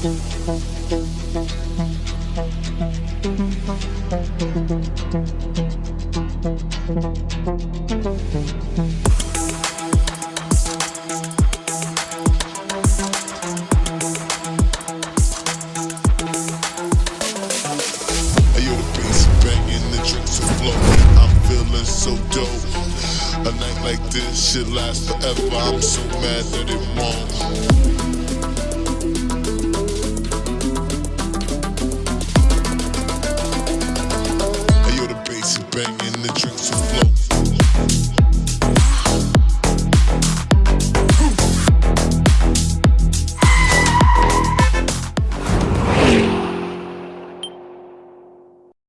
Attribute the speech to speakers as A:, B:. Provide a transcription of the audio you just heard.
A: So dope. A night like this should last forever. I'm so mad that it won't. Hey, yo, the bass is banging, the drinks will flow.